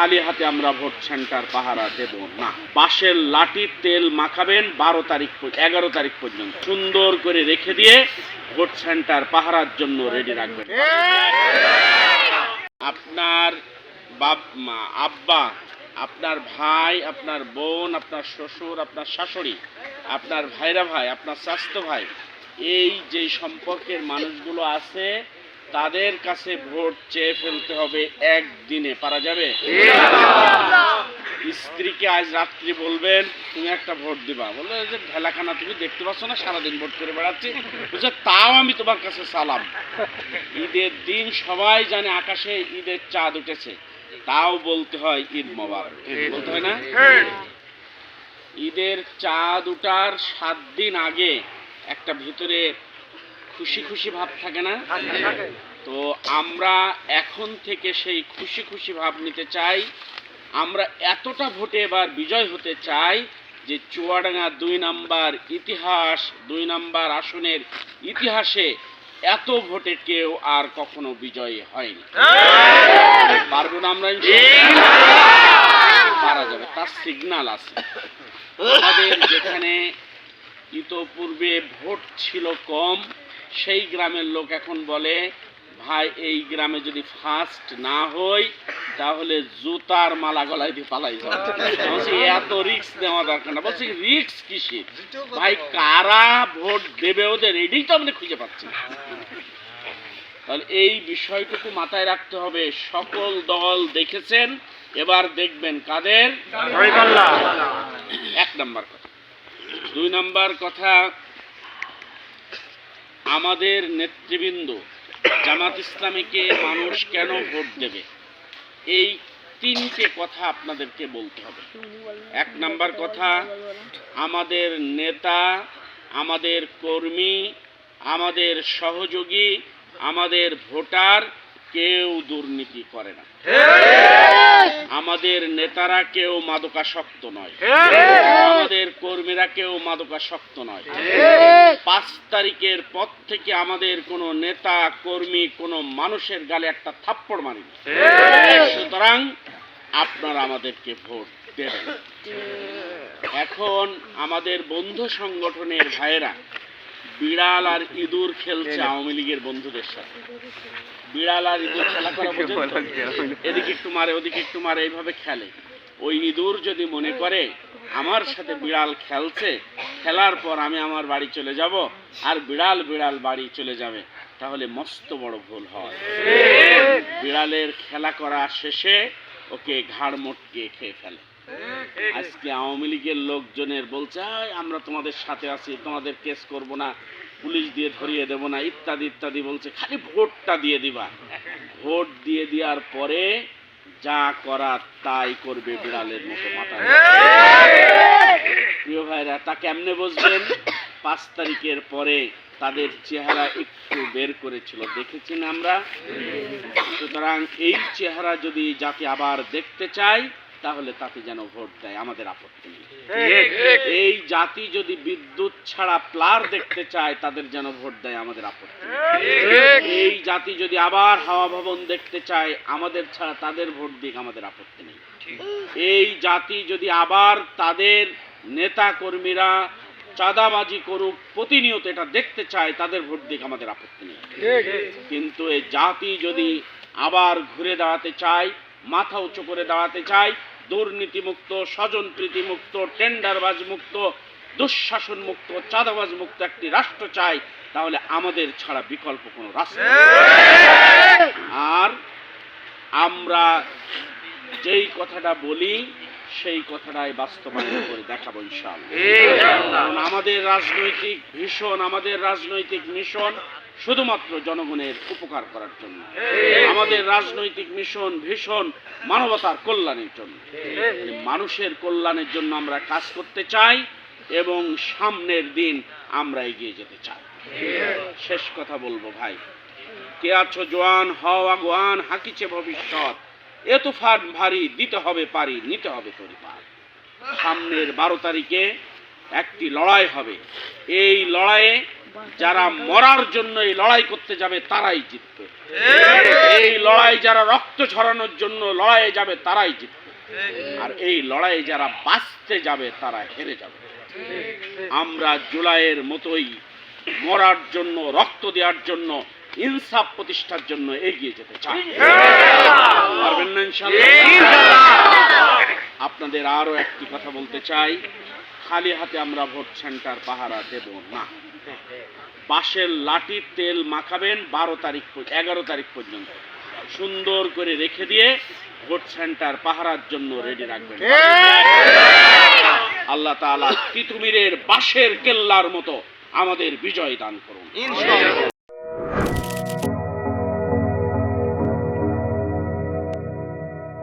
খালি হাতে আমরা ভোট সেন্টার পাহারা দেব না। বাঁশের লাঠির তেল মাখাবেন 11 তারিখ পর্যন্ত সুন্দর করে রেখে দিয়ে ভোট সেন্টার পাহারার জন্য রেডি রাখবেন। আপনার আব্বা, আপনার ভাই, আপনার বোন, আপনার শ্বশুর, আপনার শাশুড়ি, আপনার ভাইরা ভাই, আপনার চাচাতো ভাই, এই যে সম্পর্কের মানুষগুলো আছে তাদের কাছে ভোট চেয়ে ফেলতে হবে একদিনে। পারা যাবে? স্ত্রীকে আজ রাত্রি বলবেন তুমি একটা ভোট দিবা, বললো যে ঢেলাখানা তুমি দেখতে পাচ্ছ না সারাদিন ভোট করে বেড়াচ্ছি, বুঝছে তাও আমি তোমার কাছে সালাম। ঈদের দিন সবাই জানে আকাশে ঈদের চাঁদ উঠেছে, তাও বলতে হয় ঈদ মোবারক, বলতে হয় না? ঈদের চাঁদ উঠার 7 দিন আগে একটা ভিতরে খুশি খুশি ভাব থাকে না? তো আমরা এখন থেকে সেই খুশি খুশি ভাব নিতে চাই। আমরা এতটা ভোটে এবার বিজয় হতে চাই যে চুয়াডাঙ্গা 2 নাম্বার আসনের ইতিহাসে এত ভোটে কেউ আর কখনো বিজয়ী হয়নি। পারবো না আমরা? পারা যাবে, তার সিগন্যাল আছে। আমাদের যেখানে ইতোপূর্বে ভোট ছিল কম, সেই গ্রামের লোক এখন বলে ভাই এই গ্রামে যদি ফার্স্ট না হই তাহলে জুতার মালা গলায় দিয়ে পালাই যাবে। এত রিস্ক নেওয়া দরকার না। বলছি রিস্ক কিসের ভাই, কারা ভোট দেবে ওদের এটাই তো আমরা খুঁজে পাচ্ছি। তাহলে এই বিষয়টুকু মাথায় রাখতে হবে। সকল দল দেখেছেন, এবার দেখবেন কাদের। 1 নাম্বার কথা। 2 নাম্বার কথা, আমাদের নেতৃবৃন্দ জামাত ইসলামীকে মানুষ কেন ভোট দেবে, এই 3টে কথা আপনাদেরকে বলতে হবে। 1 নাম্বার কথা, আমাদের নেতা, আমাদের কর্মী, আমাদের সহযোগী, আমাদের ভোটার কেউ দুর্নীতি করে না। আমাদের নেতারা কেউ মাদকাসক্ত নয়, আমাদের কর্মীরা কেউ মাদকাসক্ত নয়। 5 তারিখের পর থেকে আমাদের কোনো নেতা কর্মী কোনো মানুষের গালে একটা থাপ্পড় মারিনি। সুতরাং আপনারা আমাদেরকে ভোট দেবেন। এখন আমাদের বন্ধু সংগঠনের ভাইয়েরা বিড়াল আর ইঁদুর খেলছে আওয়ামী লীগের বন্ধুদের সাথে। বিড়াল আর ইঁদুর খেলা করা পর্যন্ত এদিকে একটু মারে ওদিকে একটু মারে, এইভাবে খেলে। ওই ইঁদুর যদি মনে করে আমার সাথে বিড়াল খেলছে, খেলার পর আমি আমার বাড়ি চলে যাব আর বিড়াল বাড়ি চলে যাবে, তাহলে মস্ত বড় ভুল হয়। বিড়ালের খেলা করা শেষে ওকে ঘাড় মোটকে খেয়ে ফেলে। আজকে আওয়ামী লীগের লোকজনের বলছে আমরা তোমাদের সাথে আছি, তোমাদের কেস করব না, পুলিশ দিয়ে ধরিয়ে দেব না, ইত্যাদি ইত্যাদি বলছে। খালি ভোটটা দিয়ে দিবা, ভোট দিয়ে দেওয়ার পরে যা করার তাই করবে বিড়ালের মতো মাথায়। প্রিয় ভাইরা, তা কেমনে বুঝবেন? 5 তারিখের পরে তাদের চেহারা একটু বের করেছিল, দেখেছি না আমরা। সুতরাং এই চেহারা যদি জাতি আবার দেখতে চায় তাহলে তাতে যেন ভোট দেয়, আমাদের আপত্তি নেই। এই জাতি যদি বিদ্যুৎ ছাড়া প্লার দেখতে চায় তাদের যেন ভোট দেয়, আমাদের আপত্তি নেই। এই জাতি যদি আবার হাওয়া ভবন দেখতে চায় আমাদের ছাড়া তাদের ভোট দিক, আমাদের আপত্তি নেই। এই জাতি যদি আবার তাদের নেতা কর্মীরা চাঁদাবাজি করুক প্রতিনিয়ত এটা দেখতে চায় তাদের ভোট দিক, আমাদের আপত্তি নেই। কিন্তু এই জাতি যদি আবার ঘুরে দাঁড়াতে চায়, মাথা উঁচু করে দাঁড়াতে চায়, দুর্নীতি মুক্ত, স্বজন প্রীতি মুক্ত, টেন্ডারবাজ মুক্ত, দুঃশাসন মুক্ত, চাঁদাবাজ মুক্ত একটি রাষ্ট্র চাই, তাহলে আমাদের ছাড়া বিকল্প কোনো রাস্তা। আর আমরা যেই কথাটা বলি সেই কথাটাই বাস্তবায়ন করে দেখাবো ইনশাআল্লাহ। কারণ আমাদের রাজনৈতিক মিশন শুধুমাত্র জনগণের উপকার করার জন্য। আমাদের রাজনৈতিক মিশন ভীষণ মানবতার কল্যাণের জন্য, মানুষের কল্যাণের জন্য আমরা কাজ করতে চাই এবং সামনের দিন আমরা এগিয়ে যেতে চাই। শেষ কথা বলবো ভাই, কে আছো জোয়ান হও আগুয়ান, হাকিছে ভবিষ্যৎ, এ তুফান ভারী, দিতে হবে পারি, নিতে হবে তরি পার। সামনের 12 তারিখে একটি লড়াই হবে, এই লড়াইয়ে যারা মরার জন্য এই লড়াই করতে যাবে তারাই জিতবে। এই লড়াই যারা রক্ত ঝরানোর জন্য লড়াইয়ে যাবে তারাই জিতবে, আর এই লড়াই যারা বাঁচতে যাবে তারা হেরে যাবে। আমরা জুলাইয়ের মতোই মরার জন্য, রক্ত দেওয়ার জন্য, ইনসাফ প্রতিষ্ঠার জন্য এগিয়ে যেতে চাই। পারবেন না ইনশাআল্লাহ? আপনাদের আরো একটি কথা বলতে চাই, খালি হাতে আমরা ভোট সেন্টার পাহারা দেব না। বাঁশের লাঠির তেল মাখাবেন 11 তারিখ পর্যন্ত, সুন্দর করে রেখে দিয়ে ভোট সেন্টার পাহারার জন্য রেডি রাখবেন। আল্লাহ তাআলা তিতুমিরের বাঁশের কেল্লার মতো আমাদের বিজয় দান করুন।